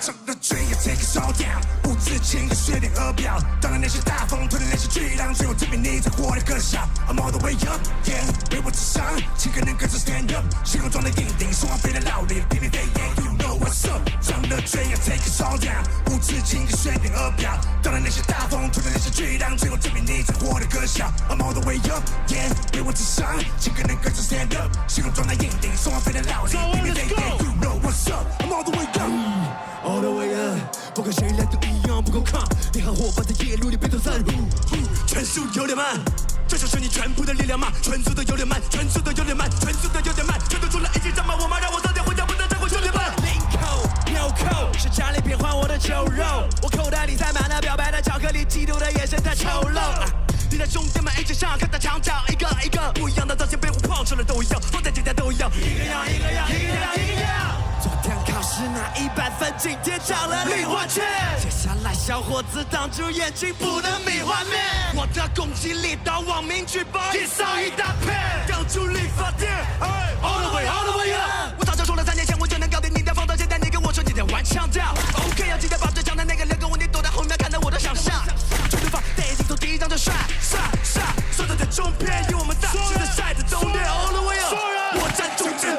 长的嘴也 take it all down， 无止境的水点额表，挡了那些大风吞了那些巨浪，最后证明你才活得可笑。I'm all the way up， yeah， 唯我至上，几个人跟着 stand up， 星空中的硬顶，说话飞的老李，翩翩飞燕 ，You know what's up， 长的嘴也 take it all down， 无止境的水点额表，挡了那些大风吞了那些巨浪，最后证明你才活得可笑。I'm all the way up， yeah， 唯我至上，几个人跟着 stand up， 星空中的硬顶，说话飞的老李，翩翩飞燕 ，You know what's up，I'm all the way up。All the way up， 不管谁来都一样不够抗。你和伙伴在夜路里被推散，全速有点慢，这就是你全部的力量吗？全速的有点慢，全速的有点慢，全速的有点慢，全都出来一起战吧！我妈让我早点回家，不能再过9点半。领口纽扣是家里变换我的酒肉，我口袋里塞满了表白的巧克力，嫉妒的眼神太丑陋。你的兄弟们一起上，看他墙角一个一个不一样的造型，被我胖成了都一样，放在今天都一样，一个样一个样一个样一个样。昨天考试拿100分，今天涨了零花钱。接下来小伙子挡住眼睛，不能迷画面。我的攻击力到网民举报，一扫一大片。刚出理发店 ，All the way all the way up。我早就说了3年前我就能搞定你的风头，现在你跟我说你在玩腔调。OK， 要记得把最强的那个人跟我，你躲在后面看到我的想象。全对方戴眼镜头第一张就帅，说的在中片，有我们大师的晒在终点 ，All the way up。我站中间。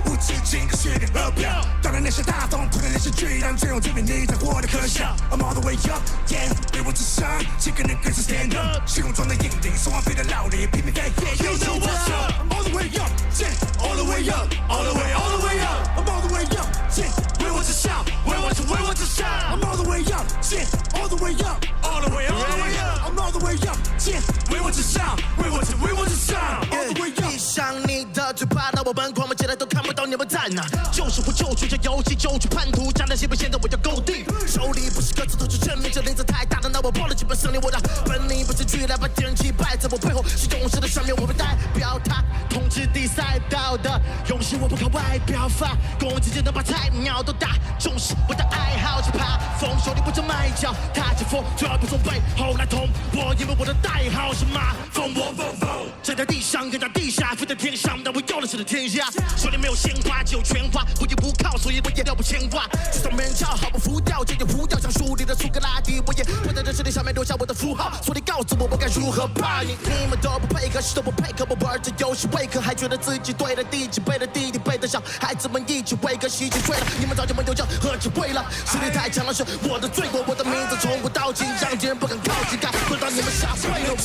无止境的血点额表，挡了那些大风，吞了那些巨浪，最后证明你才活得可笑。I'm all the way up， yeah， 唯我至上，几个人跟着 stand up， 星空中的硬顶，说话飞的老李，翩翩飞燕 ，You know what's up，I'm all the way up， yeah， all the way up，all the way all the way up，I'm all the way up， yeah， 唯我至上，唯我至上 ，I'm all the way up， yeah， all the way up，all the way all the way up，I'm all the way up， yeah， 唯我至上，唯我至上 ，all the way up。闭上你的嘴巴，到我们狂奔起来都看不到你们在哪。就是我就去这游戏，就去叛徒，站在西北，现在我要勾地。手里不是鸽子，都是证明这林子太大了，那我报了基本胜利。我的本领不是巨来把敌人击败，在我背后是勇士的上面，我会代表他统治地赛道的勇士，我不靠外表发攻击就能把菜鸟都打。重视我的爱好是爬风，手里不着迈脚，踏着风，最好不从背后来捅我，因为我的代号是马蜂。我站在地上，人在地下，飞在天上，但我要的是的天下。手里没有鲜花，只有全花，不依不靠，所以我也要不牵挂。就算没人叫，毫不浮雕，这也不要像书里的苏格拉底，我也会在这世界上面留下我的符号。所以告诉我该如何怕你，你们都不配合，谁都不配合。我玩这游戏为何还觉得自己对了？第几辈的弟弟背得上，孩子们一起为个喜剧睡了。你们早就没有觉，何止为了实力太强了，是我的罪过。我的名字从古到今，让敌人不敢靠近，该轮到你们下跪了。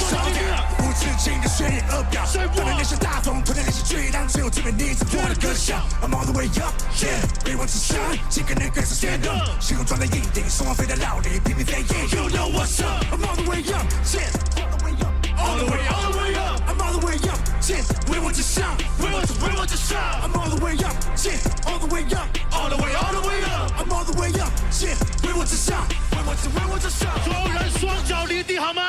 我无止境的血眼额表，挡了那些大风，吞了那些巨浪，最后证明你才活得可笑。I'm all the way up， yeah， 唯我至上，几个人跟着 stand up， 星空中的硬顶，说话飞的老李，翩翩飞燕 ，You know what's up，I'm all the way up， yeah， all the way all the way up，I'm all the way up， yeah， 唯我至上，唯我至上 ，I'm all the way up， yeah， all the way up，all the way all the way up，I'm all the way up， yeah， 唯我至上，唯我至上，所有人双脚离地好吗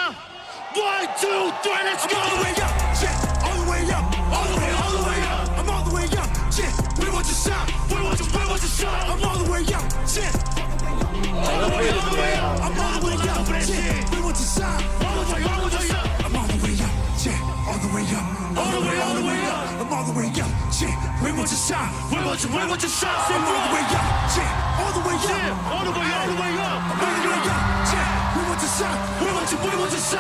？1 2 3 let's go！ All the way up， yeah， all the way up，all the way all the way up，I'm all the way up， yeah， 唯我至上，唯我至上 ，I'm all the way up， yeah，all the way all the way up，I'm all the way up， yeah， 唯我至上 ，all the way all the way up，I'm all the way up，yeah，all the way up，all the way all the way up，I'm all the way up， yeah， 唯我至上，唯我至上 ，I'm all the way up，yeah，all the way up，all the way all the way up，I'm all the way up，yeah， 唯我至上，唯我至上。